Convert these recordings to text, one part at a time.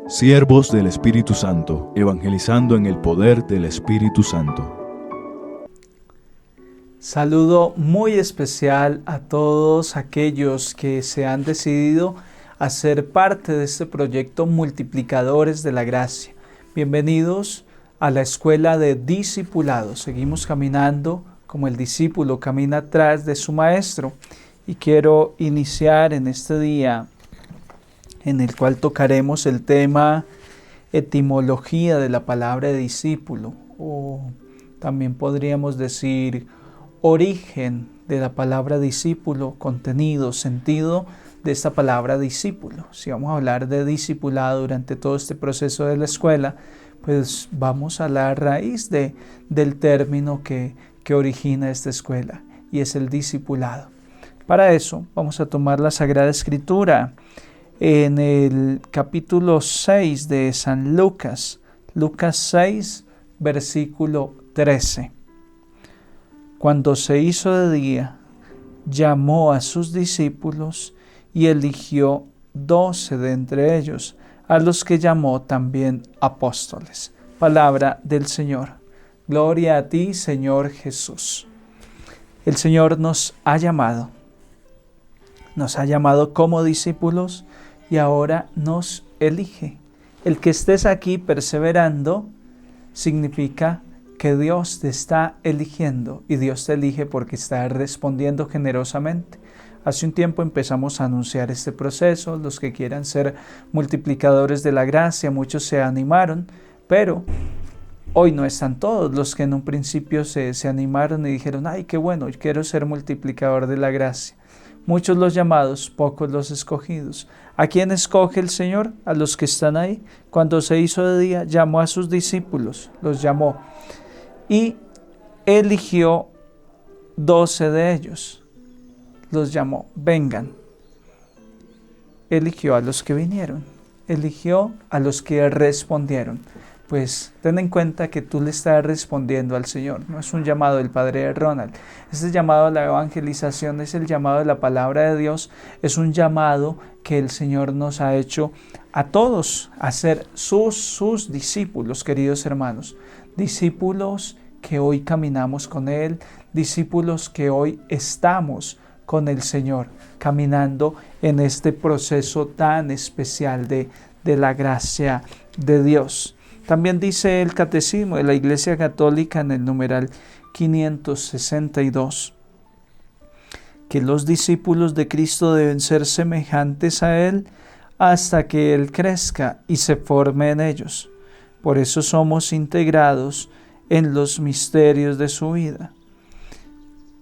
Siervos del Espíritu Santo, evangelizando en el poder del Espíritu Santo. Saludo muy especial a todos aquellos que se han decidido a ser parte de este proyecto Multiplicadores de la Gracia. Bienvenidos a la Escuela de Discipulado. Seguimos caminando como el discípulo camina atrás de su maestro. Y quiero iniciar en este día en el cual tocaremos el tema etimología de la palabra discípulo, o también podríamos decir origen de la palabra discípulo, contenido, sentido de esta palabra discípulo. Si vamos a hablar de discipulado durante todo este proceso de la escuela, pues vamos a la raíz del término que origina esta escuela, y es el discipulado. Para eso vamos a tomar la Sagrada Escritura en el capítulo 6 de San Lucas, Lucas 6, versículo 13. Cuando se hizo de día, llamó a sus discípulos y eligió 12 de entre ellos, a los que llamó también apóstoles. Palabra del Señor. Gloria a ti, Señor Jesús. El Señor nos ha llamado como discípulos y ahora nos elige. El que estés aquí perseverando significa que Dios te está eligiendo, y Dios te elige porque está respondiendo generosamente. Hace un tiempo empezamos a anunciar este proceso. Los que quieran ser multiplicadores de la gracia, muchos se animaron, pero hoy no están todos los que en un principio se animaron y dijeron: ¡ay, qué bueno, quiero ser multiplicador de la gracia! Muchos los llamados, pocos los escogidos. ¿A quién escoge el Señor? A los que están ahí. Cuando se hizo de día, llamó a sus discípulos, los llamó y eligió 12 de ellos. Los llamó: vengan. Eligió a los que vinieron, eligió a los que respondieron. Pues ten en cuenta que tú le estás respondiendo al Señor. No es un llamado del Padre Ronald. Este llamado a la evangelización es el llamado de la palabra de Dios. Es un llamado que el Señor nos ha hecho a todos a ser sus discípulos, queridos hermanos. Discípulos que hoy caminamos con Él. Discípulos que hoy estamos con el Señor, caminando en este proceso tan especial de la gracia de Dios. También dice el Catecismo de la Iglesia Católica en el numeral 562 que los discípulos de Cristo deben ser semejantes a Él hasta que Él crezca y se forme en ellos. Por eso somos integrados en los misterios de su vida.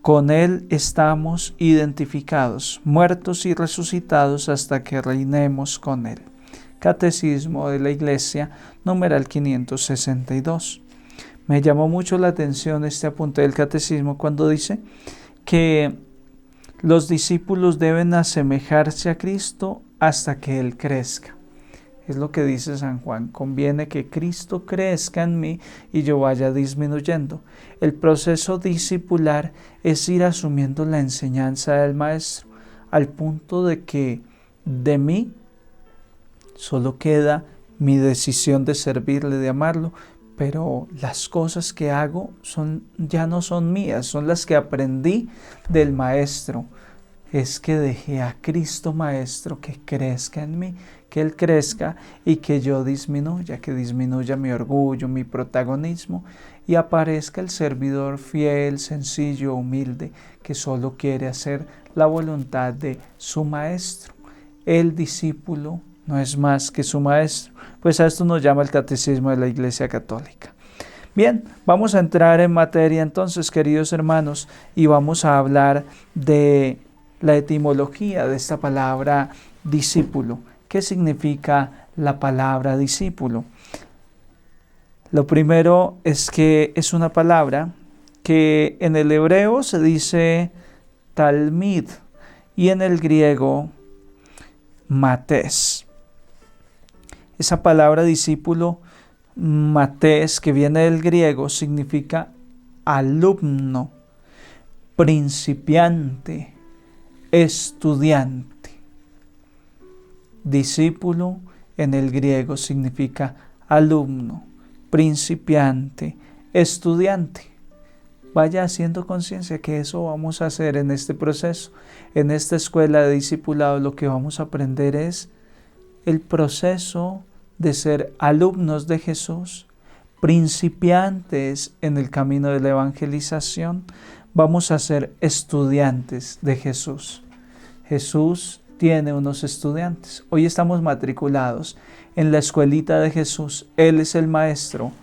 Con Él estamos identificados, muertos y resucitados hasta que reinemos con Él. Catecismo de la Iglesia, numeral 562. Me llamó mucho la atención este apunte del Catecismo cuando dice que los discípulos deben asemejarse a Cristo hasta que Él crezca. Es lo que dice San Juan: conviene que Cristo crezca en mí y yo vaya disminuyendo. El proceso discipular es ir asumiendo la enseñanza del Maestro, al punto de que de mí solo queda mi decisión de servirle, de amarlo, pero las cosas que hago ya no son mías, son las que aprendí del Maestro. Es que dejé a Cristo Maestro que crezca en mí, que Él crezca y que yo disminuya, que disminuya mi orgullo, mi protagonismo, y aparezca el servidor fiel, sencillo, humilde, que solo quiere hacer la voluntad de su Maestro. El discípulo no es más que su Maestro. Pues a esto nos llama el Catecismo de la Iglesia Católica. Bien, vamos a entrar en materia entonces, queridos hermanos, y vamos a hablar de la etimología de esta palabra discípulo. ¿Qué significa la palabra discípulo? Lo primero es que es una palabra que en el hebreo se dice talmid y en el griego matés. Esa palabra discípulo, matés, que viene del griego, significa alumno, principiante, estudiante. Discípulo en el griego significa alumno, principiante, estudiante. Vaya haciendo conciencia que eso vamos a hacer en este proceso. En esta escuela de discipulado lo que vamos a aprender es el proceso de ser alumnos de Jesús, principiantes en el camino de la evangelización. Vamos a ser estudiantes de Jesús. Jesús tiene unos estudiantes. Hoy estamos matriculados en la escuelita de Jesús. Él es el maestro.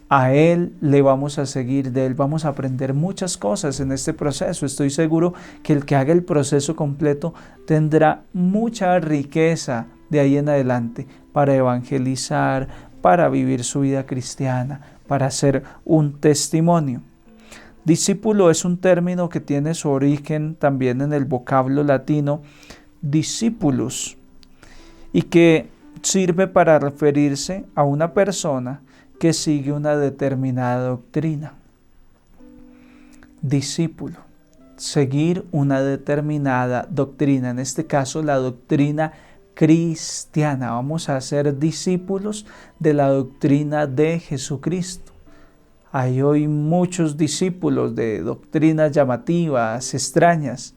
A Él le vamos a seguir, de Él vamos a aprender muchas cosas en este proceso. Estoy seguro que el que haga el proceso completo tendrá mucha riqueza de ahí en adelante para evangelizar, para vivir su vida cristiana, para ser un testimonio. Discípulo es un término que tiene su origen también en el vocablo latino discipulus y que sirve para referirse a una persona que sigue una determinada doctrina. Discípulo, seguir una determinada doctrina, en este caso la doctrina cristiana. Vamos a ser discípulos de la doctrina de Jesucristo. Hay hoy muchos discípulos de doctrinas llamativas, extrañas,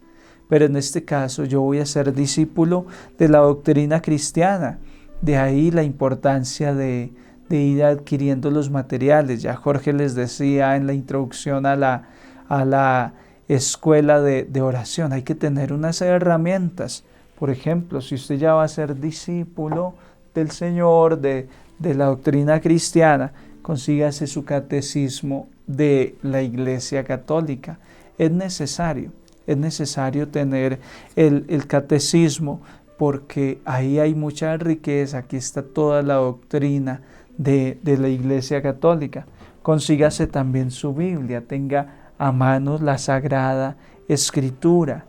pero en este caso yo voy a ser discípulo de la doctrina cristiana. De ahí la importancia de ir adquiriendo los materiales. Ya Jorge les decía en la introducción a la escuela de oración, hay que tener unas herramientas. Por ejemplo, si usted ya va a ser discípulo del Señor, de la doctrina cristiana, consígase su catecismo de la Iglesia Católica. Es necesario tener el catecismo porque ahí hay mucha riqueza, aquí está toda la doctrina de la Iglesia Católica. Consígase también su Biblia, tenga a mano la Sagrada Escritura,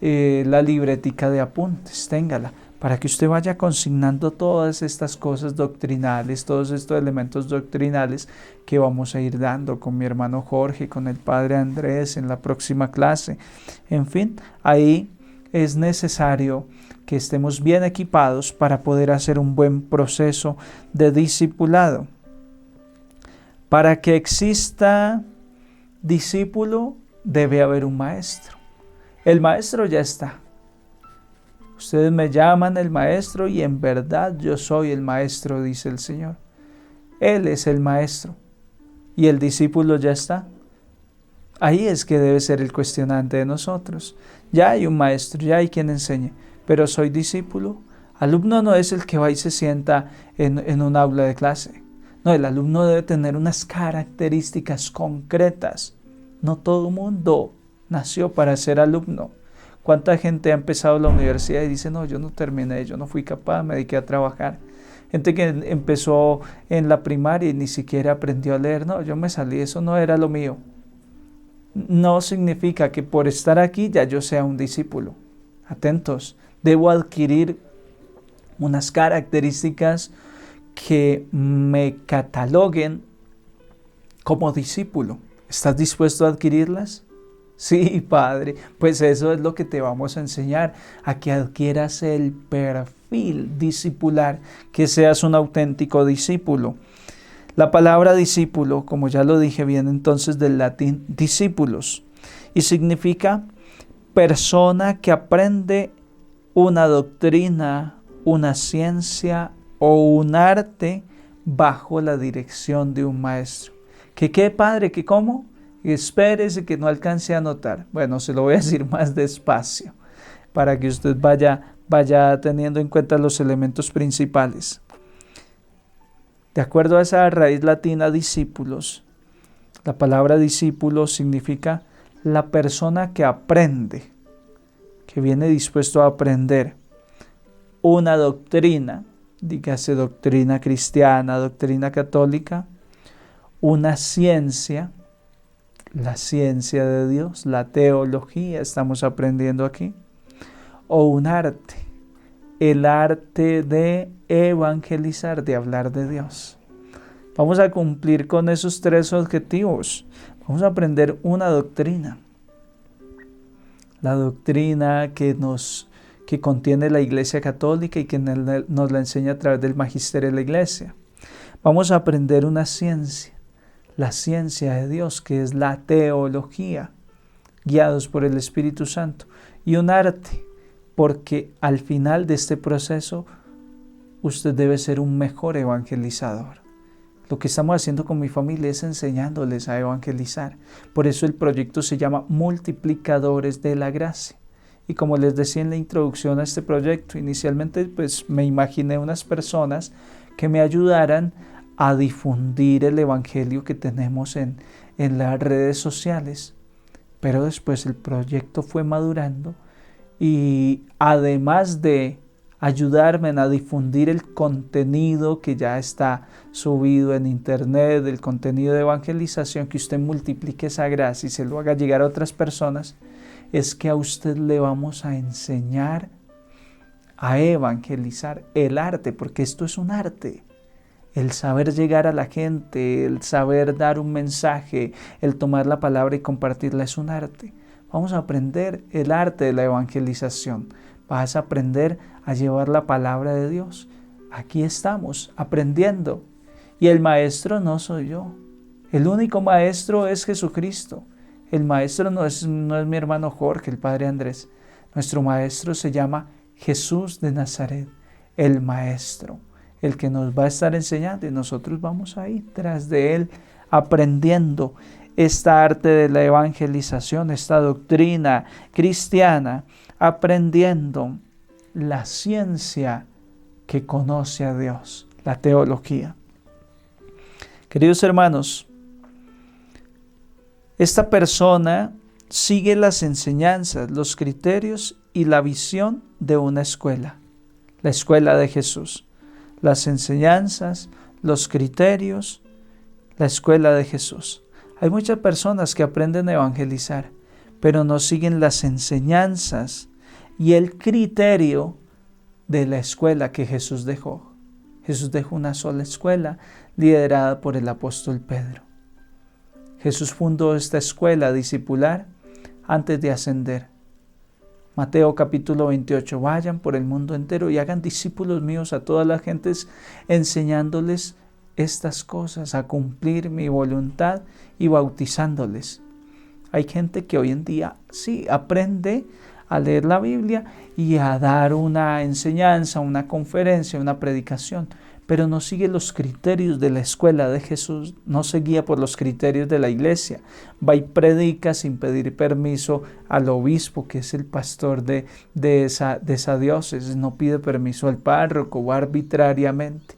la libretica de apuntes, téngala, para que usted vaya consignando todas estas cosas doctrinales, todos estos elementos doctrinales que vamos a ir dando con mi hermano Jorge, con el Padre Andrés en la próxima clase. En fin, ahí es necesario que estemos bien equipados para poder hacer un buen proceso de discipulado. Para que exista discípulo, debe haber un maestro. El maestro ya está. Ustedes me llaman el maestro y en verdad yo soy el maestro, dice el Señor. Él es el maestro y el discípulo ya está. Ahí es que debe ser el cuestionante de nosotros. Ya hay un maestro, ya hay quien enseñe, pero soy discípulo. Alumno no es el que va y se sienta en un aula de clase. No, el alumno debe tener unas características concretas. No todo mundo nació para ser alumno. ¿Cuánta gente ha empezado la universidad y dice, no, yo no terminé, yo no fui capaz, me dediqué a trabajar? Gente que empezó en la primaria y ni siquiera aprendió a leer. No, yo me salí, eso no era lo mío. No significa que por estar aquí ya yo sea un discípulo. Atentos, debo adquirir unas características que me cataloguen como discípulo. ¿Estás dispuesto a adquirirlas? Sí, Padre, pues eso es lo que te vamos a enseñar, a que adquieras el perfil discipular, que seas un auténtico discípulo. La palabra discípulo, como ya lo dije, viene entonces del latín discípulos y significa persona que aprende una doctrina, una ciencia o un arte bajo la dirección de un maestro. ¿Que qué, Padre? ¿Que cómo? Espérese que no alcance a notar. Bueno, se lo voy a decir más despacio para que usted vaya teniendo en cuenta los elementos principales. De acuerdo a esa raíz latina discípulos, la palabra discípulo significa la persona que aprende, que viene dispuesto a aprender una doctrina, dígase doctrina cristiana, doctrina católica, una ciencia, la ciencia de Dios, la teología, estamos aprendiendo aquí, o un arte, el arte de evangelizar, de hablar de Dios. Vamos a cumplir con esos tres objetivos. Vamos a aprender una doctrina, la doctrina que que contiene la Iglesia Católica y que nos la enseña a través del magisterio de la Iglesia. Vamos a aprender una ciencia, la ciencia de Dios, que es la teología, guiados por el Espíritu Santo, y un arte, porque al final de este proceso usted debe ser un mejor evangelizador. Lo que estamos haciendo con mi familia es enseñándoles a evangelizar. Por eso el proyecto se llama Multiplicadores de la Gracia. Y como les decía en la introducción a este proyecto, inicialmente pues me imaginé unas personas que me ayudaran a difundir el evangelio que tenemos en las redes sociales. Pero después el proyecto fue madurando y además de ayudarme a difundir el contenido que ya está subido en internet, el contenido de evangelización, que usted multiplique esa gracia y se lo haga llegar a otras personas, es que a usted le vamos a enseñar a evangelizar el arte, porque esto es un arte. El saber llegar a la gente, el saber dar un mensaje, el tomar la palabra y compartirla es un arte. Vamos a aprender el arte de la evangelización. Vas a aprender a llevar la palabra de Dios. Aquí estamos aprendiendo. Y el maestro no soy yo. El único maestro es Jesucristo. El maestro no es mi hermano Jorge, el padre Andrés. Nuestro maestro se llama Jesús de Nazaret, el maestro, el que nos va a estar enseñando, y nosotros vamos ahí tras de él aprendiendo esta arte de la evangelización, esta doctrina cristiana, aprendiendo la ciencia que conoce a Dios, la teología. Queridos hermanos, esta persona sigue las enseñanzas, los criterios y la visión de una escuela, la escuela de Jesús. Las enseñanzas, los criterios, la escuela de Jesús. Hay muchas personas que aprenden a evangelizar, pero no siguen las enseñanzas y el criterio de la escuela que Jesús dejó. Jesús dejó una sola escuela liderada por el apóstol Pedro. Jesús fundó esta escuela discipular antes de ascender. Mateo capítulo 28, vayan por el mundo entero y hagan discípulos míos a todas las gentes, enseñándoles estas cosas, a cumplir mi voluntad y bautizándoles. Hay gente que hoy en día sí aprende a leer la Biblia y a dar una enseñanza, una conferencia, una predicación, pero no sigue los criterios de la escuela de Jesús, no se guía por los criterios de la iglesia. Va y predica sin pedir permiso al obispo, que es el pastor de esa diócesis, no pide permiso al párroco, va arbitrariamente.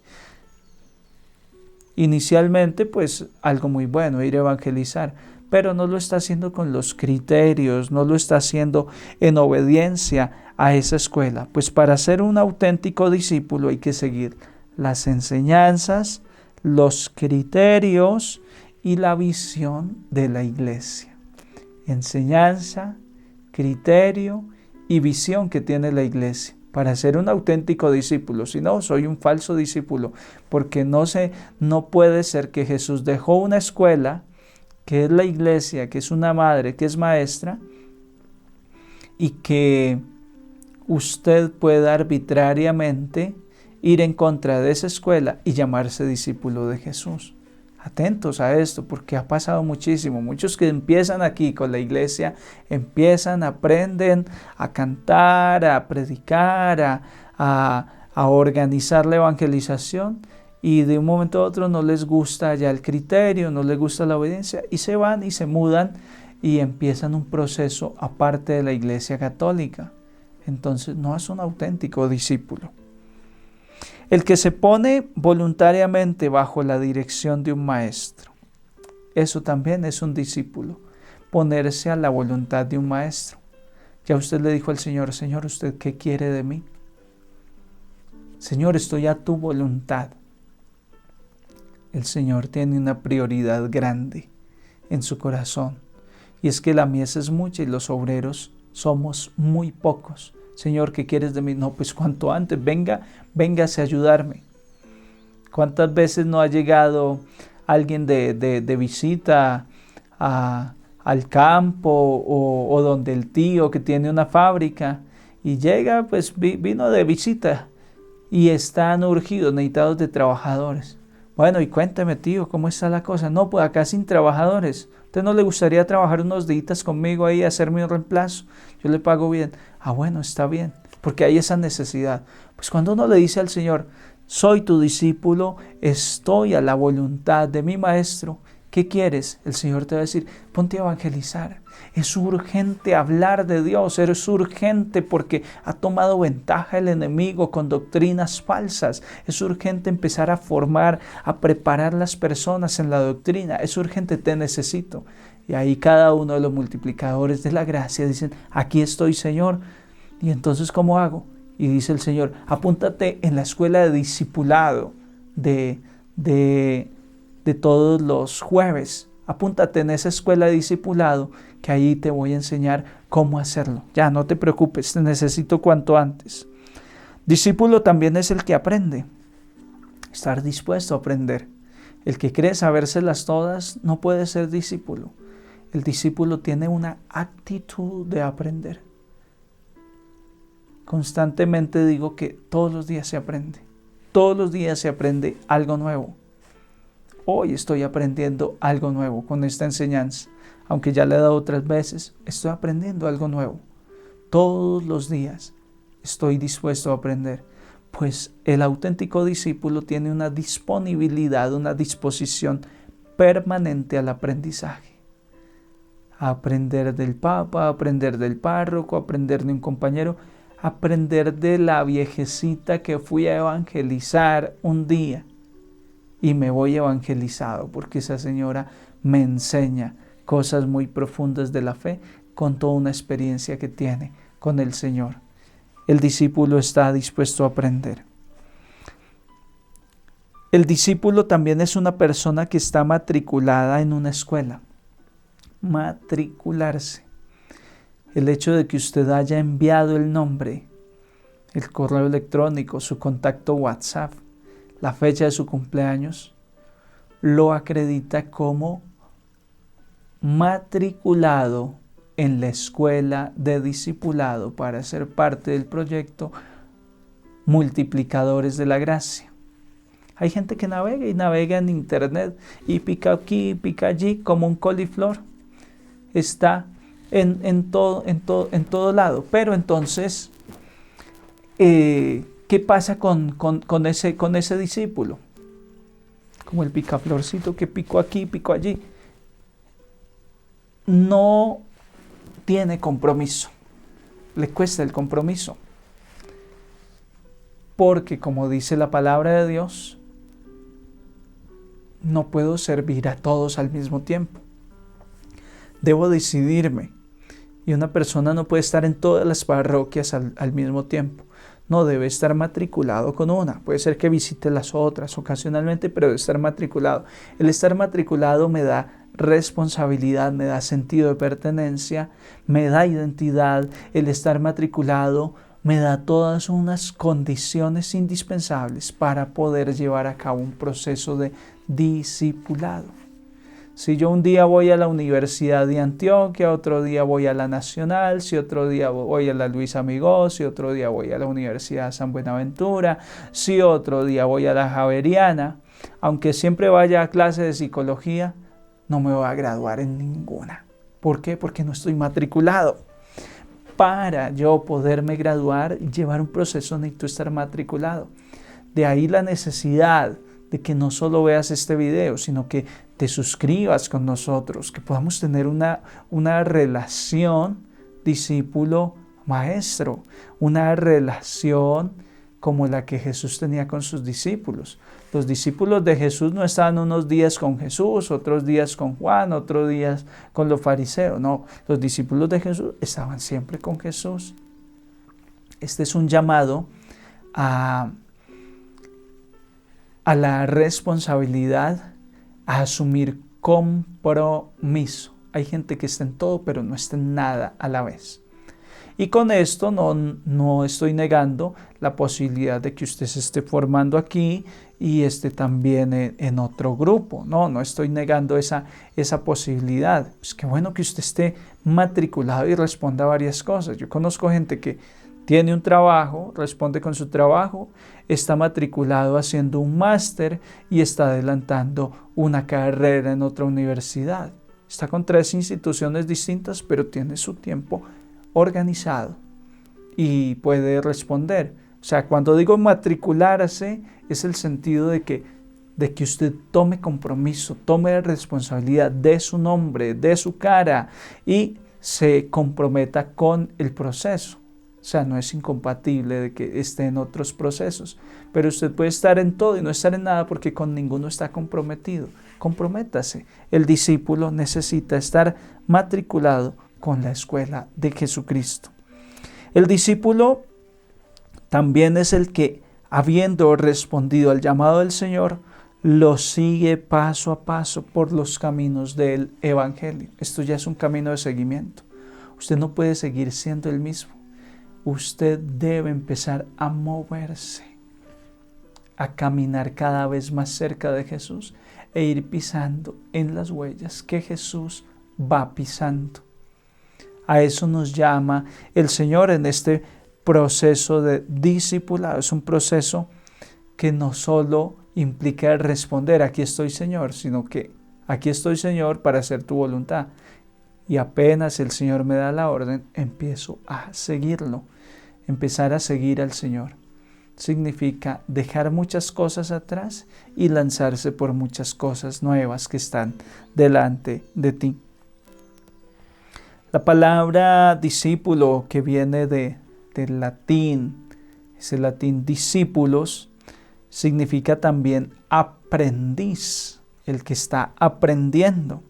Inicialmente, pues algo muy bueno, ir a evangelizar, pero no lo está haciendo con los criterios, no lo está haciendo en obediencia a esa escuela. Pues para ser un auténtico discípulo hay que seguir las enseñanzas, los criterios y la visión de la iglesia. Enseñanza, criterio y visión que tiene la iglesia para ser un auténtico discípulo. Si no, soy un falso discípulo, porque no puede ser que Jesús dejó una escuela, que es la iglesia, que es una madre, que es maestra, y que usted pueda arbitrariamente ir en contra de esa escuela y llamarse discípulo de Jesús. Atentos a esto, porque ha pasado muchísimo. Muchos que empiezan aquí con la iglesia, aprenden a cantar, a predicar, a organizar la evangelización, y de un momento a otro no les gusta ya el criterio, no les gusta la obediencia, y se van y se mudan y empiezan un proceso aparte de la iglesia católica. Entonces no es un auténtico discípulo. El que se pone voluntariamente bajo la dirección de un maestro, eso también es un discípulo, ponerse a la voluntad de un maestro. Ya usted le dijo al Señor, Señor, ¿usted qué quiere de mí? Señor, estoy a tu voluntad. El Señor tiene una prioridad grande en su corazón, y es que la mies es mucha y los obreros somos muy pocos. Señor, ¿qué quieres de mí? No, pues cuanto antes, véngase a ayudarme. ¿Cuántas veces no ha llegado alguien de visita al campo o donde el tío que tiene una fábrica y llega, pues vino de visita y están urgidos, necesitados de trabajadores. Bueno, y cuénteme, tío, ¿cómo está la cosa? No, pues acá sin trabajadores. ¿Usted no le gustaría trabajar unos días conmigo ahí, hacerme un reemplazo? Yo le pago bien. Ah, bueno, está bien, porque hay esa necesidad. Pues cuando uno le dice al Señor, soy tu discípulo, estoy a la voluntad de mi maestro, ¿qué quieres? El Señor te va a decir, ponte a evangelizar. Es urgente hablar de Dios, es urgente porque ha tomado ventaja el enemigo con doctrinas falsas. Es urgente empezar a formar, a preparar las personas en la doctrina. Es urgente, te necesito. Y ahí cada uno de los multiplicadores de la gracia dicen, aquí estoy, Señor. Y entonces, ¿cómo hago? Y dice el Señor, apúntate en la escuela de discipulado de todos los jueves. Apúntate en esa escuela de discipulado que ahí te voy a enseñar cómo hacerlo. Ya, no te preocupes, te necesito cuanto antes. Discípulo también es el que aprende. Estar dispuesto a aprender. El que cree sabérselas todas no puede ser discípulo. El discípulo tiene una actitud de aprender. Constantemente digo que todos los días se aprende. Todos los días se aprende algo nuevo. Hoy estoy aprendiendo algo nuevo con esta enseñanza. Aunque ya le he dado otras veces, estoy aprendiendo algo nuevo. Todos los días estoy dispuesto a aprender. Pues el auténtico discípulo tiene una disponibilidad, una disposición permanente al aprendizaje. A aprender del Papa, a aprender del párroco, a aprender de un compañero, a aprender de la viejecita que fui a evangelizar un día. Y me voy evangelizado porque esa señora me enseña cosas muy profundas de la fe con toda una experiencia que tiene con el Señor. El discípulo está dispuesto a aprender. El discípulo también es una persona que está matriculada en una escuela. Matricularse. El hecho de que usted haya enviado el nombre, el correo electrónico, su contacto WhatsApp, la fecha de su cumpleaños, lo acredita como matriculado en la escuela de discipulado para ser parte del proyecto Multiplicadores de la Gracia. Hay gente que navega en internet y pica aquí, pica allí como un coliflor. Está en todo lado. Pero entonces, ¿qué pasa con ese discípulo? Como el picaflorcito que picó aquí, picó allí. No tiene compromiso. Le cuesta el compromiso. Porque como dice la palabra de Dios, no puedo servir a todos al mismo tiempo. Debo decidirme. Y una persona no puede estar en todas las parroquias al mismo tiempo. No, debe estar matriculado con una. Puede ser que visite las otras ocasionalmente, pero debe estar matriculado. El estar matriculado me da responsabilidad, me da sentido de pertenencia, me da identidad. El estar matriculado me da todas unas condiciones indispensables para poder llevar a cabo un proceso de discipulado. Si yo un día voy a la Universidad de Antioquia, otro día voy a la Nacional, si otro día voy a la Luis Amigós, si otro día voy a la Universidad de San Buenaventura, si otro día voy a la Javeriana, aunque siempre vaya a clase de psicología, no me voy a graduar en ninguna. ¿Por qué? Porque no estoy matriculado. Para yo poderme graduar y llevar un proceso necesito estar matriculado. De ahí la necesidad de que no solo veas este video, sino que te suscribas con nosotros, que podamos tener una relación discípulo-maestro, una relación como la que Jesús tenía con sus discípulos. Los discípulos de Jesús no estaban unos días con Jesús, otros días con Juan, otros días con los fariseos. No, los discípulos de Jesús estaban siempre con Jesús. Este es un llamado a la responsabilidad, a asumir compromiso. Hay gente que está en todo, pero no está en nada a la vez. Y con esto no estoy negando la posibilidad de que usted se esté formando aquí y esté también en otro grupo. No estoy negando esa posibilidad. Es que bueno que usted esté matriculado y responda a varias cosas. Yo conozco gente que tiene un trabajo, responde con su trabajo, está matriculado haciendo un máster y está adelantando una carrera en otra universidad. Está con 3 instituciones distintas, pero tiene su tiempo organizado y puede responder. O sea, cuando digo matricularse, es el sentido de que usted tome compromiso, tome responsabilidad de su nombre, de su cara y se comprometa con el proceso. O sea, no es incompatible de que esté en otros procesos, pero usted puede estar en todo y no estar en nada porque con ninguno está comprometido. Comprométase. El discípulo necesita estar matriculado con la escuela de Jesucristo. El discípulo también es el que, habiendo respondido al llamado del Señor, lo sigue paso a paso por los caminos del Evangelio. Esto ya es un camino de seguimiento. Usted no puede seguir siendo el mismo. Usted debe empezar a moverse, a caminar cada vez más cerca de Jesús e ir pisando en las huellas que Jesús va pisando. A eso nos llama el Señor en este proceso de discipulado. Es un proceso que no solo implica responder, aquí estoy Señor, sino que aquí estoy Señor para hacer tu voluntad. Y apenas el Señor me da la orden, empiezo a seguirlo. Empezar a seguir al Señor significa dejar muchas cosas atrás y lanzarse por muchas cosas nuevas que están delante de ti. La palabra discípulo, que viene del latín, ese latín discípulos, significa también aprendiz, el que está aprendiendo.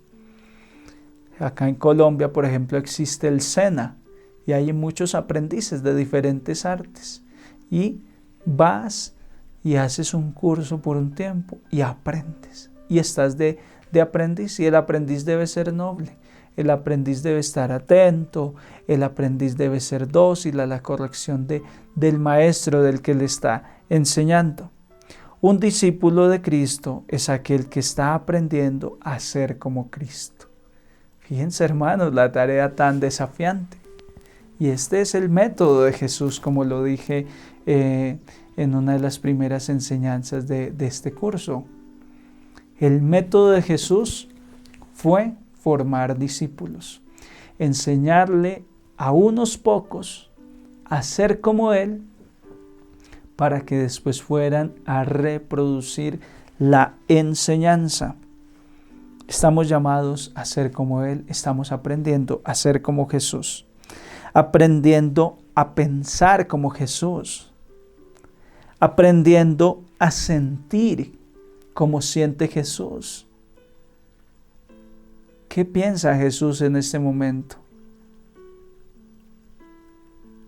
Acá en Colombia, por ejemplo, existe el SENA y hay muchos aprendices de diferentes artes. Y vas y haces un curso por un tiempo y aprendes. Y estás de aprendiz, y el aprendiz debe ser noble. El aprendiz debe estar atento, el aprendiz debe ser dócil a la corrección del maestro del que le está enseñando. Un discípulo de Cristo es aquel que está aprendiendo a ser como Cristo. Fíjense, hermanos, la tarea tan desafiante. Y este es el método de Jesús, como lo dije en una de las primeras enseñanzas de este curso. El método de Jesús fue formar discípulos, enseñarle a unos pocos a ser como Él, para que después fueran a reproducir la enseñanza. Estamos llamados a ser como Él, estamos aprendiendo a ser como Jesús, aprendiendo a pensar como Jesús, aprendiendo a sentir como siente Jesús. ¿Qué piensa Jesús en este momento?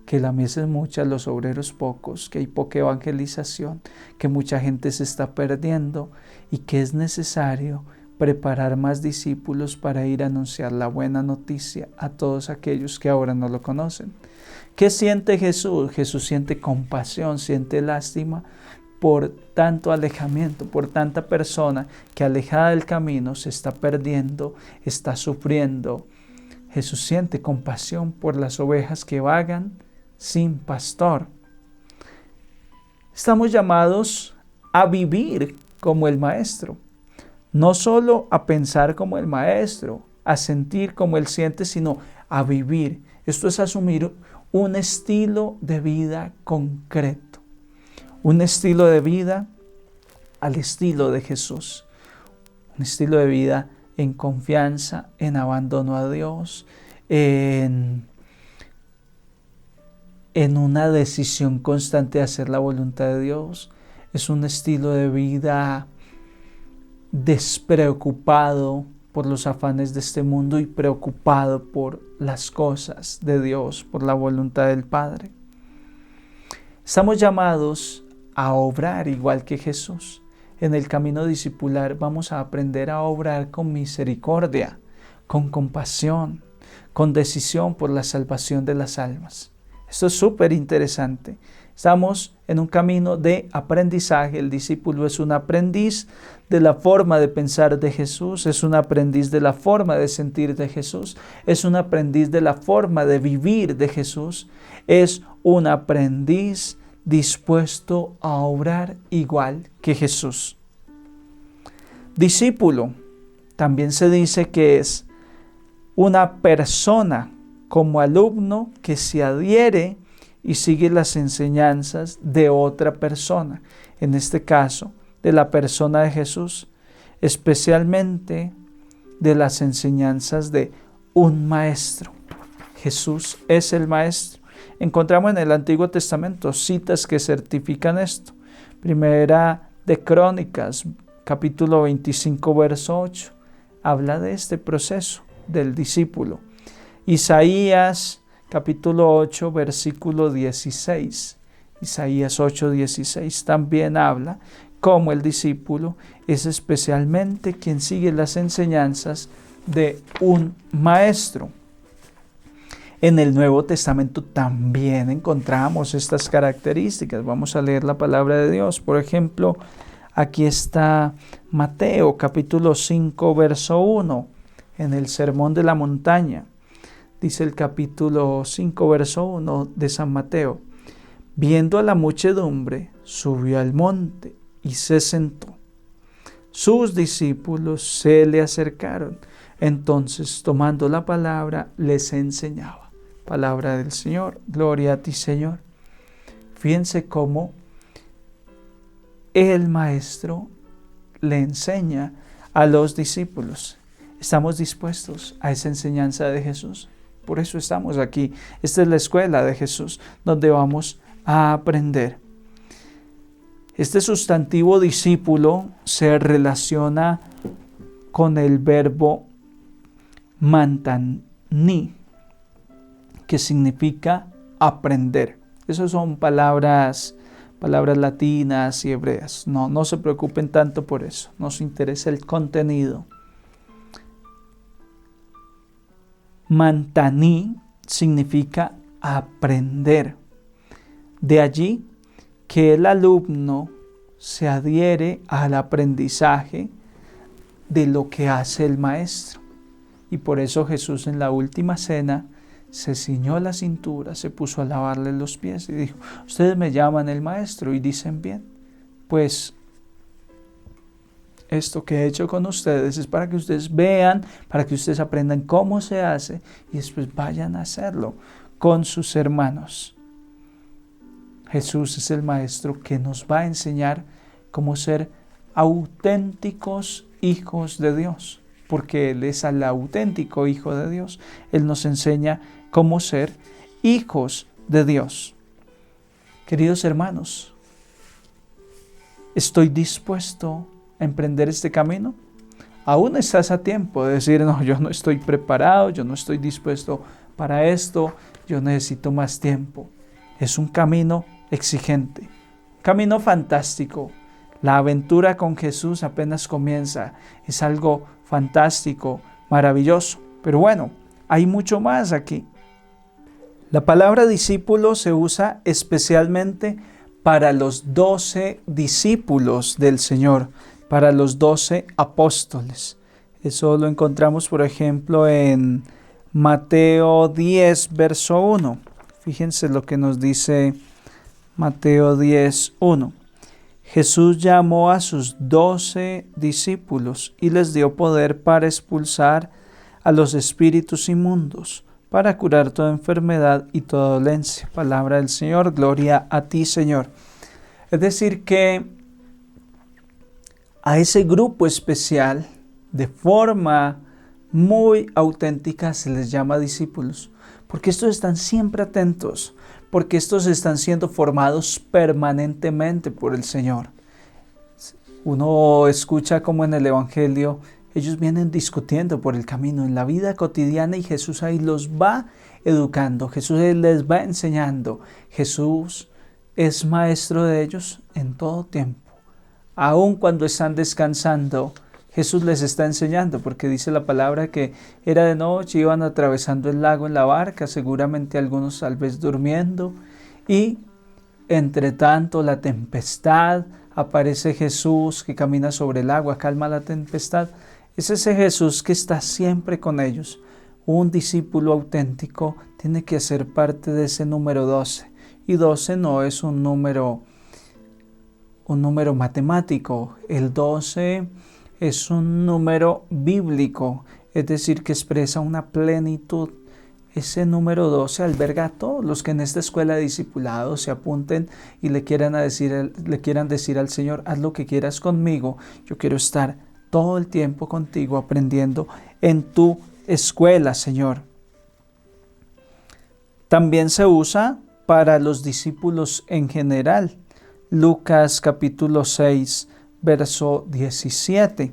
Que la mies es mucha, los obreros pocos, que hay poca evangelización, que mucha gente se está perdiendo y que es necesario preparar más discípulos para ir a anunciar la buena noticia a todos aquellos que ahora no lo conocen. ¿Qué siente Jesús? Jesús siente compasión, siente lástima por tanto alejamiento, por tanta persona que alejada del camino se está perdiendo, está sufriendo. Jesús siente compasión por las ovejas que vagan sin pastor. Estamos llamados a vivir como el Maestro, no solo a pensar como el Maestro, a sentir como Él siente, sino a vivir. Esto es asumir un estilo de vida concreto, un estilo de vida al estilo de Jesús, un estilo de vida en confianza, en abandono a Dios, en una decisión constante de hacer la voluntad de Dios. Es un estilo de vida despreocupado por los afanes de este mundo y preocupado por las cosas de Dios, por la voluntad del Padre. Estamos llamados a obrar igual que Jesús. En el camino discipular vamos a aprender a obrar con misericordia, con compasión, con decisión por la salvación de las almas. Esto es súper interesante. Estamos en un camino de aprendizaje. El discípulo es un aprendiz de la forma de pensar de Jesús, es un aprendiz de la forma de sentir de Jesús, es un aprendiz de la forma de vivir de Jesús, es un aprendiz dispuesto a obrar igual que Jesús. Discípulo también se dice que es una persona como alumno que se adhiere y sigue las enseñanzas de otra persona, en este caso de la persona de Jesús, especialmente de las enseñanzas de un maestro. Jesús es el maestro. Encontramos en el Antiguo Testamento citas que certifican esto. Primera de Crónicas, capítulo 25, verso 8, habla de este proceso del discípulo. Isaías, capítulo 8, versículo 16. Isaías 8, 16 también habla cómo el discípulo es especialmente quien sigue las enseñanzas de un maestro. En el Nuevo Testamento también encontramos estas características. Vamos a leer la palabra de Dios. Por ejemplo, aquí está Mateo, capítulo 5, verso 1, en el Sermón de la Montaña. Dice el capítulo 5, verso 1 de San Mateo: viendo a la muchedumbre, subió al monte y se sentó. Sus discípulos se le acercaron. Entonces, tomando la palabra, les enseñaba. Palabra del Señor. Gloria a ti, Señor. Fíjense cómo el maestro le enseña a los discípulos. ¿Estamos dispuestos a esa enseñanza de Jesús? Por eso estamos aquí. Esta es la escuela de Jesús, donde vamos a aprender. Este sustantivo discípulo se relaciona con el verbo mantani, que significa aprender. Esas son palabras latinas y hebreas. No se preocupen tanto por eso. Nos interesa el contenido. Mantani significa aprender. De allí que el alumno se adhiere al aprendizaje de lo que hace el maestro. Y por eso Jesús en la última cena se ciñó la cintura, se puso a lavarle los pies y dijo: ustedes me llaman el maestro y dicen bien, pues esto que he hecho con ustedes es para que ustedes vean, para que ustedes aprendan cómo se hace y después vayan a hacerlo con sus hermanos. Jesús es el maestro que nos va a enseñar cómo ser auténticos hijos de Dios, porque Él es el auténtico Hijo de Dios. Él nos enseña cómo ser hijos de Dios. Queridos hermanos, ¿estoy dispuesto a emprender este camino? Aún estás a tiempo de decir: no, yo no estoy preparado, yo no estoy dispuesto para esto, yo necesito más tiempo. Es un camino exigente, un camino fantástico. La aventura con Jesús apenas comienza. Es algo fantástico, maravilloso. Pero bueno, hay mucho más aquí. La palabra discípulo se usa especialmente para los 12 discípulos del Señor, para los 12 apóstoles. Eso lo encontramos, por ejemplo, en Mateo 10, verso 1. Fíjense lo que nos dice Mateo 10, 1. Jesús llamó a sus 12 discípulos y les dio poder para expulsar a los espíritus inmundos, para curar toda enfermedad y toda dolencia. Palabra del Señor, gloria a ti, Señor. Es decir, que a ese grupo especial, de forma muy auténtica, se les llama discípulos, porque estos están siempre atentos, porque estos están siendo formados permanentemente por el Señor. Uno escucha como en el Evangelio, ellos vienen discutiendo por el camino en la vida cotidiana y Jesús ahí los va educando, Jesús les va enseñando. Jesús es maestro de ellos en todo tiempo. Aun cuando están descansando, Jesús les está enseñando, porque dice la palabra que era de noche, iban atravesando el lago en la barca, seguramente algunos tal vez durmiendo, y entre tanto la tempestad, aparece Jesús que camina sobre el agua, calma la tempestad. Es ese Jesús que está siempre con ellos. Un discípulo auténtico tiene que ser parte de ese número 12. y 12 no es un número matemático. El 12 es un número bíblico, es decir, que expresa una plenitud. Ese número 12 alberga a todos los que en esta escuela de discipulado se apunten y le quieran decir al Señor: haz lo que quieras conmigo, yo quiero estar todo el tiempo contigo aprendiendo en tu escuela, Señor. También se usa para los discípulos en general. Lucas capítulo 6, verso 17.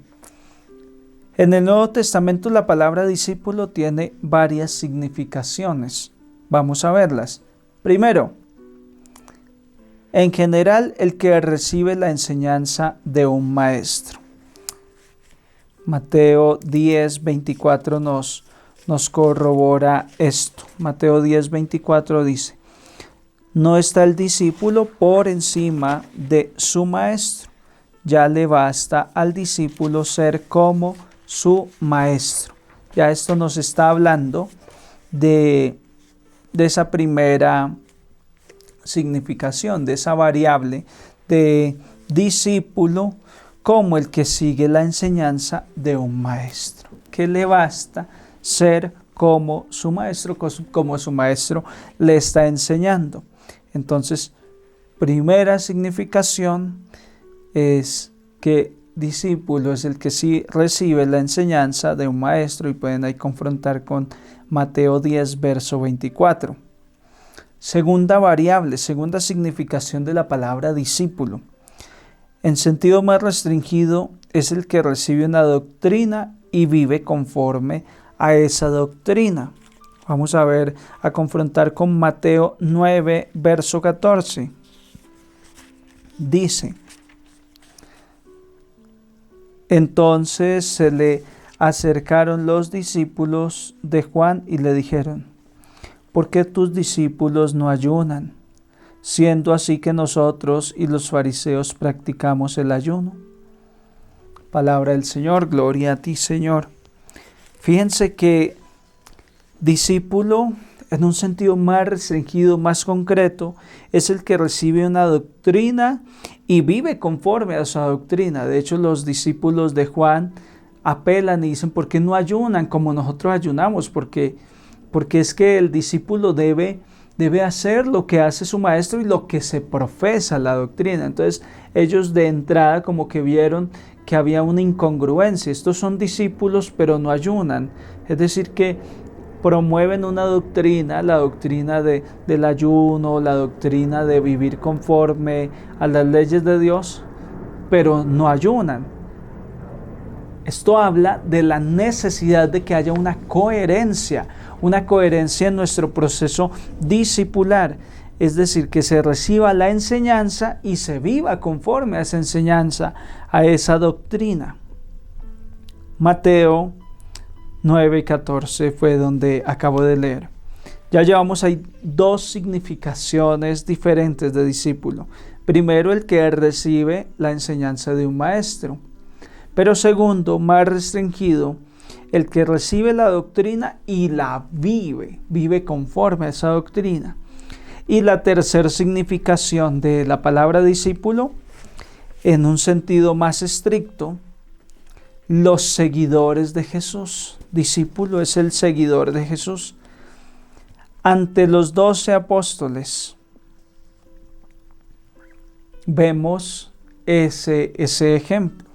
En el Nuevo Testamento la palabra discípulo tiene varias significaciones. Vamos a verlas. Primero, en general, el que recibe la enseñanza de un maestro. Mateo 10, 24 nos corrobora esto. Mateo 10, 24 dice: no está el discípulo por encima de su maestro. Ya le basta al discípulo ser como su maestro. Ya esto nos está hablando de esa primera significación, de esa variable de discípulo como el que sigue la enseñanza de un maestro, que le basta ser como su maestro le está enseñando. Entonces, primera significación es que discípulo es el que sí recibe la enseñanza de un maestro, y pueden ahí confrontar con Mateo 10, verso 24. Segunda variable, segunda significación de la palabra discípulo. En sentido más restringido, es el que recibe una doctrina y vive conforme a esa doctrina. Vamos a confrontar con Mateo 9, verso 14. Dice: entonces se le acercaron los discípulos de Juan y le dijeron: ¿por qué tus discípulos no ayunan, siendo así que nosotros y los fariseos practicamos el ayuno? Palabra del Señor, gloria a ti, Señor. Fíjense que discípulo, en un sentido más restringido, más concreto, es el que recibe una doctrina y vive conforme a esa doctrina. De hecho, los discípulos de Juan apelan y dicen: ¿por qué no ayunan como nosotros ayunamos? Porque es que el discípulo debe hacer lo que hace su maestro y lo que se profesa la doctrina. Entonces, ellos de entrada como que vieron que había una incongruencia. Estos son discípulos, pero no ayunan. Es decir, que promueven una doctrina, la doctrina del ayuno, la doctrina de vivir conforme a las leyes de Dios, pero no ayunan. Esto habla de la necesidad de que haya una coherencia en nuestro proceso discipular, es decir, que se reciba la enseñanza y se viva conforme a esa enseñanza, a esa doctrina. Mateo 9:14 fue donde acabo de leer. Ya llevamos ahí dos significaciones diferentes de discípulo. Primero, el que recibe la enseñanza de un maestro. Pero segundo, más restringido, el que recibe la doctrina y la vive conforme a esa doctrina. Y la tercera significación de la palabra discípulo, en un sentido más estricto, los seguidores de Jesús. Discípulo es el seguidor de Jesús. Ante los 12 apóstoles vemos ese ejemplo.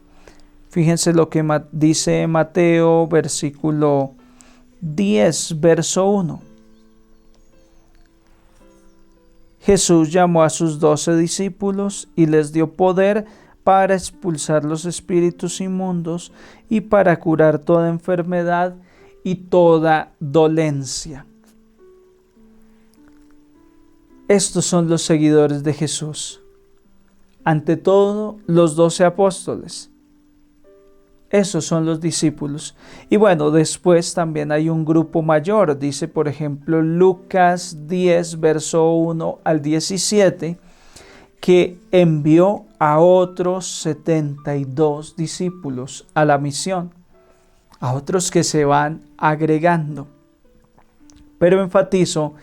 Fíjense lo que dice Mateo versículo 10, verso 1. Jesús llamó a sus 12 discípulos y les dio poder para expulsar los espíritus inmundos y para curar toda enfermedad y toda dolencia. Estos son los seguidores de Jesús. Ante todo, los 12 apóstoles. Esos son los discípulos. Y bueno, después también hay un grupo mayor. Dice, por ejemplo, Lucas 10, verso 1 al 17, que envió a otros 72 discípulos a la misión, a otros que se van agregando. Pero enfatizo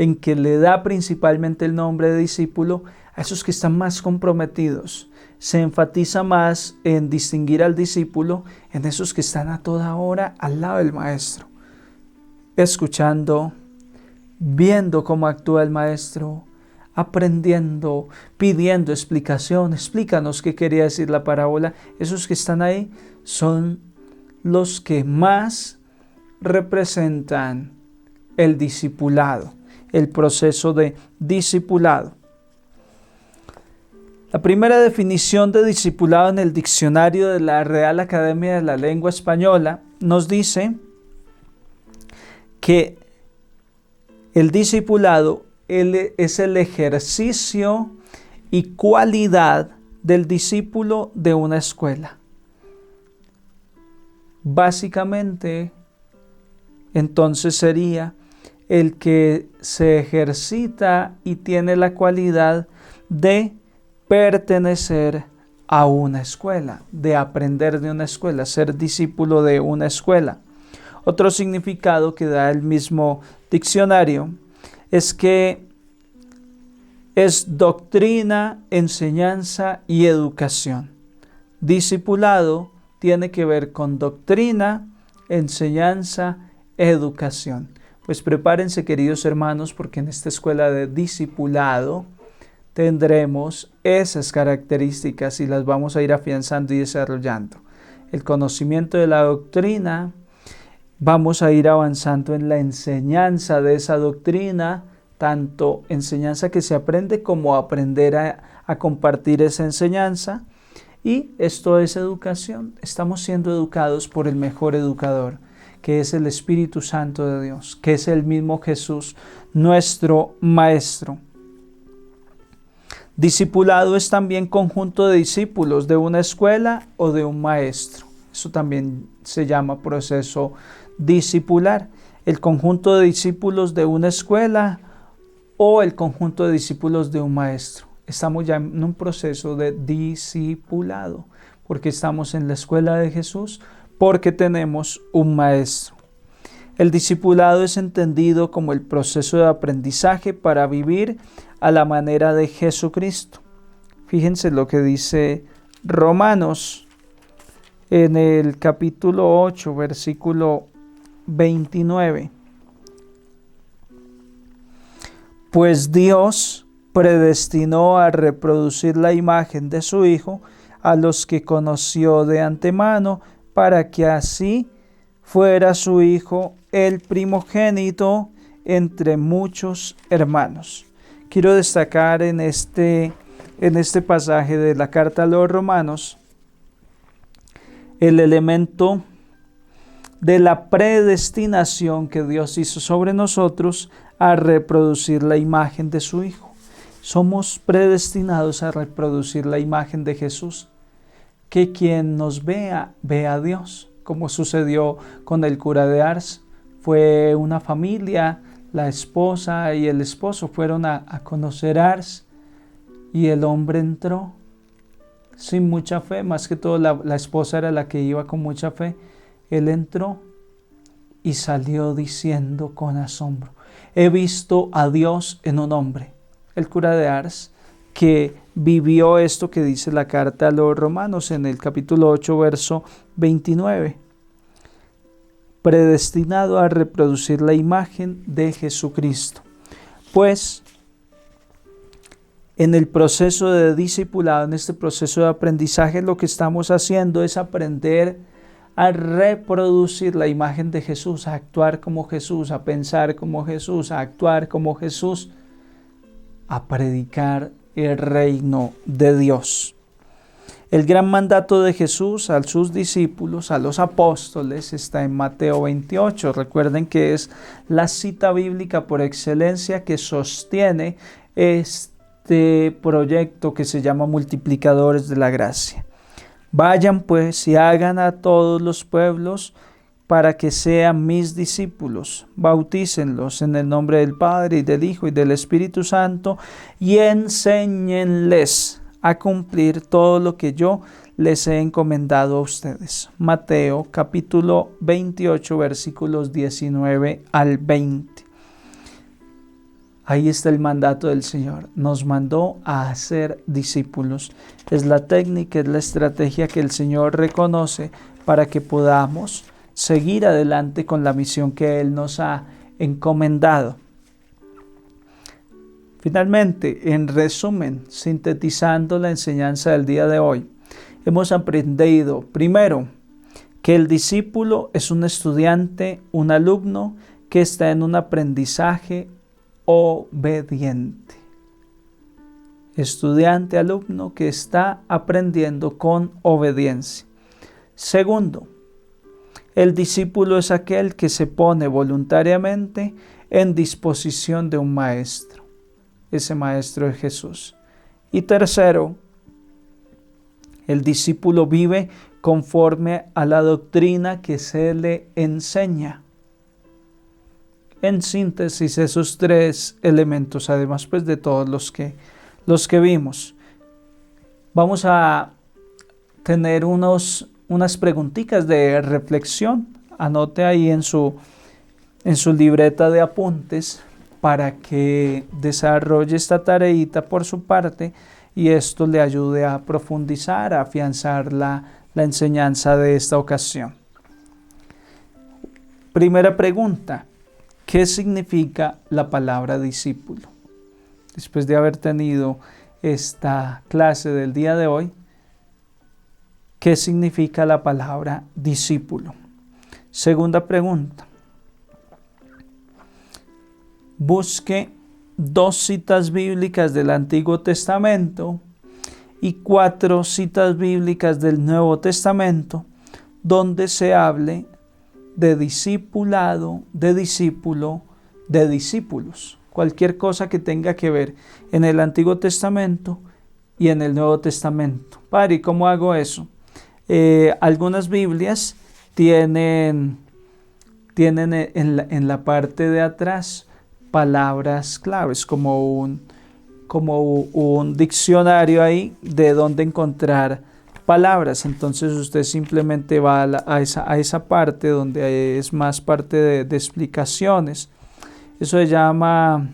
en que le da principalmente el nombre de discípulo a esos que están más comprometidos. Se enfatiza más en distinguir al discípulo en esos que están a toda hora al lado del maestro, escuchando, viendo cómo actúa el maestro, aprendiendo, pidiendo explicación. Explícanos qué quería decir la parábola. Esos que están ahí son los que más representan el discipulado, el proceso de discipulado. La primera definición de discipulado en el diccionario de la Real Academia de la Lengua Española nos dice que el discipulado es el ejercicio y cualidad del discípulo de una escuela. Básicamente, entonces sería el que se ejercita y tiene la cualidad de pertenecer a una escuela, de aprender de una escuela, ser discípulo de una escuela. Otro significado que da el mismo diccionario es que es doctrina, enseñanza y educación. Discipulado tiene que ver con doctrina, enseñanza, educación. Pues prepárense, queridos hermanos, porque en esta escuela de discipulado tendremos esas características y las vamos a ir afianzando y desarrollando. El conocimiento de la doctrina, vamos a ir avanzando en la enseñanza de esa doctrina, tanto enseñanza que se aprende como aprender a compartir esa enseñanza. Y esto es educación. Estamos siendo educados por el mejor educador, que es el Espíritu Santo de Dios, que es el mismo Jesús, nuestro Maestro. Discipulado es también conjunto de discípulos de una escuela o de un maestro. Eso también se llama proceso discipular. El conjunto de discípulos de una escuela o el conjunto de discípulos de un maestro. Estamos ya en un proceso de discipulado, porque estamos en la escuela de Jesús, porque tenemos un maestro. El discipulado es entendido como el proceso de aprendizaje para vivir a la manera de Jesucristo. Fíjense lo que dice Romanos en el capítulo 8, versículo 29. Pues Dios predestinó a reproducir la imagen de su Hijo a los que conoció de antemano, para que así fuera su Hijo el primogénito entre muchos hermanos. Quiero destacar en este pasaje de la carta a los Romanos el elemento de la predestinación que Dios hizo sobre nosotros a reproducir la imagen de su Hijo. Somos predestinados a reproducir la imagen de Jesús, que quien nos vea, vea a Dios, como sucedió con el cura de Ars. Fue una familia, la esposa y el esposo fueron a conocer Ars, y el hombre entró sin mucha fe, más que todo la esposa era la que iba con mucha fe. Él entró y salió diciendo con asombro: he visto a Dios en un hombre. El cura de Ars, que vivió esto que dice la carta a los Romanos en el capítulo 8, verso 29. Predestinado a reproducir la imagen de Jesucristo. Pues en el proceso de discipulado, en este proceso de aprendizaje, lo que estamos haciendo es aprender a reproducir la imagen de Jesús, a actuar como Jesús, a pensar como Jesús, a actuar como Jesús, a predicar el reino de Dios. El gran mandato de Jesús a sus discípulos, a los apóstoles, está en Mateo 28. Recuerden que es la cita bíblica por excelencia que sostiene este proyecto que se llama Multiplicadores de la Gracia. Vayan pues y hagan a todos los pueblos para que sean mis discípulos. Bautícenlos en el nombre del Padre y del Hijo y del Espíritu Santo y enséñenles a cumplir todo lo que yo les he encomendado a ustedes. Mateo capítulo 28 versículos 19 al 20. Ahí está el mandato del Señor. Nos mandó a hacer discípulos. Es la técnica, es la estrategia que el Señor reconoce para que podamos seguir adelante con la misión que Él nos ha encomendado. Finalmente, en resumen, sintetizando la enseñanza del día de hoy, hemos aprendido, primero, que el discípulo es un estudiante, un alumno que está en un aprendizaje obediente. Estudiante, alumno que está aprendiendo con obediencia. Segundo, el discípulo es aquel que se pone voluntariamente en disposición de un maestro. Ese maestro es Jesús. Y tercero, el discípulo vive conforme a la doctrina que se le enseña. En síntesis, esos tres elementos, además pues de todos los que vimos. Vamos a tener unas preguntitas de reflexión. Anote ahí en su libreta de apuntes para que desarrolle esta tareita por su parte y esto le ayude a profundizar, a afianzar la enseñanza de esta ocasión. Primera pregunta. ¿Qué significa la palabra discípulo? Después de haber tenido esta clase del día de hoy, ¿qué significa la palabra discípulo? Segunda pregunta. Busque 2 citas bíblicas del Antiguo Testamento y 4 citas bíblicas del Nuevo Testamento donde se hable de discipulado, de discípulo, de discípulos. Cualquier cosa que tenga que ver en el Antiguo Testamento y en el Nuevo Testamento. Padre, ¿y cómo hago eso? Algunas Biblias tienen en la parte de atrás palabras claves, como un diccionario ahí de donde encontrar palabras. Entonces usted simplemente va a esa parte donde es más parte de explicaciones. Eso se llama,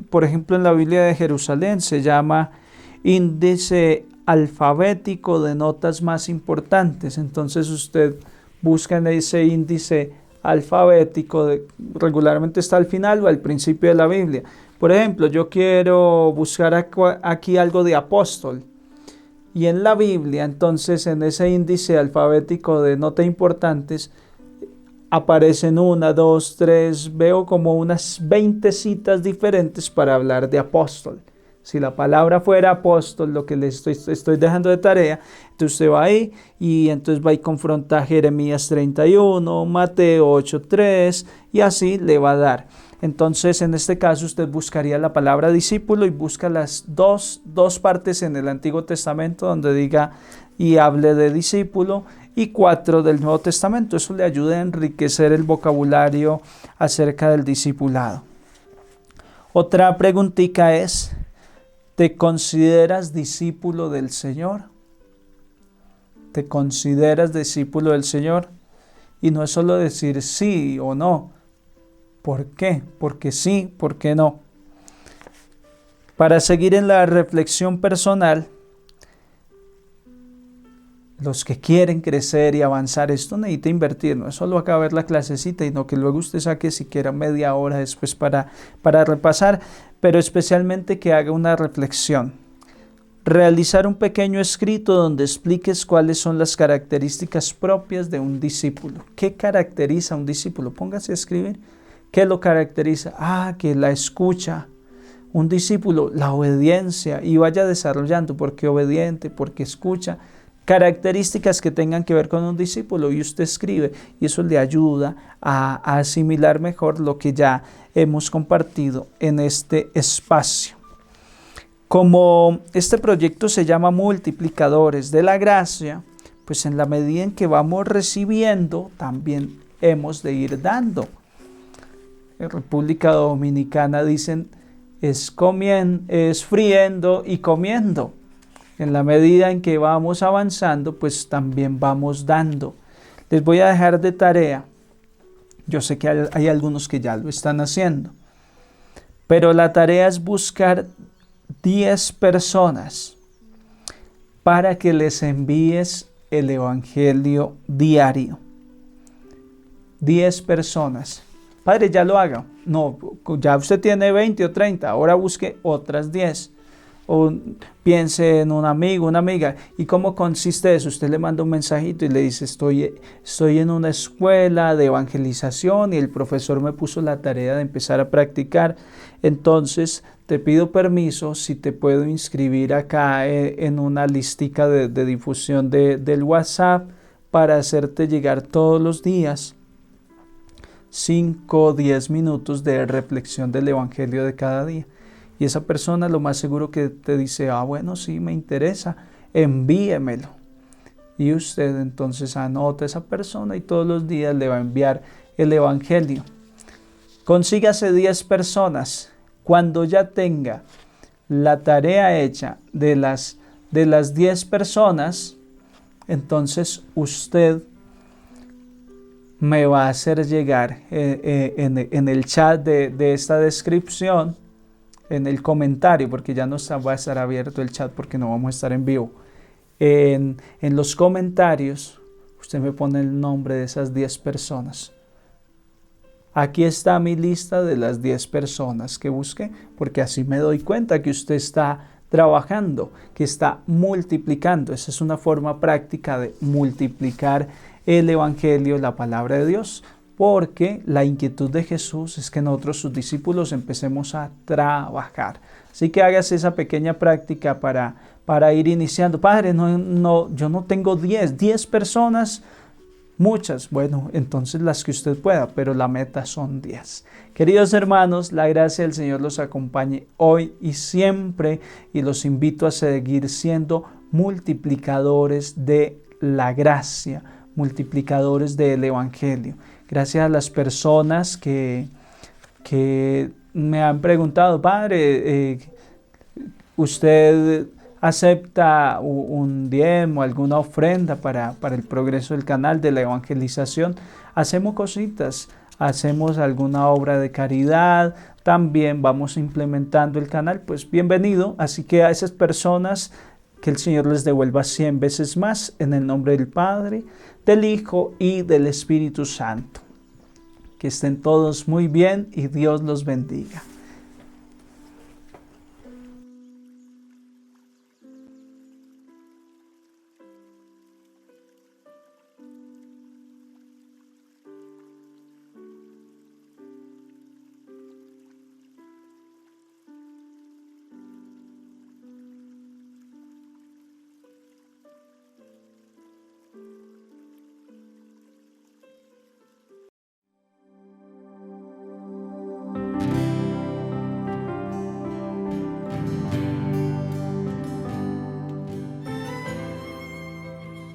por ejemplo en la Biblia de Jerusalén se llama índice alfabético de notas más importantes. Entonces usted busca en ese índice alfabético, regularmente está al final o al principio de la Biblia. Por ejemplo, yo quiero buscar aquí algo de apóstol. Y en la Biblia, entonces, en ese índice alfabético de notas importantes, aparecen 1, 2, 3, veo como unas 20 citas diferentes para hablar de apóstol. Si la palabra fuera apóstol, lo que le estoy dejando de tarea, entonces usted va ahí y entonces va y confronta Jeremías 31, Mateo 8:3 y así le va a dar. Entonces, en este caso, usted buscaría la palabra discípulo y busca las dos partes en el Antiguo Testamento donde diga y hable de discípulo y 4 del Nuevo Testamento. Eso le ayuda a enriquecer el vocabulario acerca del discipulado. Otra preguntita es, ¿te consideras discípulo del Señor? ¿Te consideras discípulo del Señor? Y no es solo decir sí o no. ¿Por qué? Porque sí, ¿por qué no? Para seguir en la reflexión personal, los que quieren crecer y avanzar, esto necesita invertir, no es solo acabar la clasecita, sino que luego usted saque siquiera media hora después para repasar, pero especialmente que haga una reflexión. Realizar un pequeño escrito donde expliques cuáles son las características propias de un discípulo. ¿Qué caracteriza a un discípulo? Póngase a escribir. ¿Qué lo caracteriza? Que la escucha. Un discípulo, la obediencia, y vaya desarrollando, porque obediente, porque escucha. Características que tengan que ver con un discípulo y usted escribe y eso le ayuda a asimilar mejor lo que ya hemos compartido en este espacio. Como este proyecto se llama Multiplicadores de la Gracia, pues en la medida en que vamos recibiendo, también hemos de ir dando. En República Dominicana dicen es friendo y comiendo. En la medida en que vamos avanzando, pues también vamos dando. Les voy a dejar de tarea. Yo sé que hay algunos que ya lo están haciendo. Pero la tarea es buscar 10 personas para que les envíes el Evangelio diario. 10 personas. Padre, ya lo haga. No, ya usted tiene 20 o 30, ahora busque otras 10. O piense en un amigo, una amiga. ¿Y cómo consiste eso? Usted le manda un mensajito y le dice, estoy en una escuela de evangelización y el profesor me puso la tarea de empezar a practicar. Entonces te pido permiso si te puedo inscribir acá en una listica de difusión del WhatsApp para hacerte llegar todos los días 5 o 10 minutos de reflexión del Evangelio de cada día. Y esa persona lo más seguro que te dice, bueno, sí, me interesa, envíemelo. Y usted entonces anota a esa persona y todos los días le va a enviar el Evangelio. Consígase 10 personas. Cuando ya tenga la tarea hecha de las 10 personas, entonces usted me va a hacer llegar en el chat de esta descripción, en el comentario, porque ya no va a estar abierto el chat porque no vamos a estar en vivo. En los comentarios, usted me pone el nombre de esas 10 personas. Aquí está mi lista de las 10 personas que busqué, porque así me doy cuenta que usted está trabajando, que está multiplicando. Esa es una forma práctica de multiplicar el Evangelio, la palabra de Dios. Porque la inquietud de Jesús es que nosotros, sus discípulos, empecemos a trabajar. Así que hagas esa pequeña práctica para ir iniciando. Padre, yo no tengo 10 personas, muchas. Bueno, entonces las que usted pueda, pero la meta son 10. Queridos hermanos, la gracia del Señor los acompañe hoy y siempre, y los invito a seguir siendo multiplicadores de la gracia, multiplicadores del Evangelio. Gracias a las personas que me han preguntado, Padre, ¿usted acepta un diezmo, alguna ofrenda para el progreso del canal de la evangelización? Hacemos cositas, hacemos alguna obra de caridad, también vamos implementando el canal, pues bienvenido. Así que a esas personas, que el Señor les devuelva 100 veces más, en el nombre del Padre, del Hijo y del Espíritu Santo. Que estén todos muy bien y Dios los bendiga.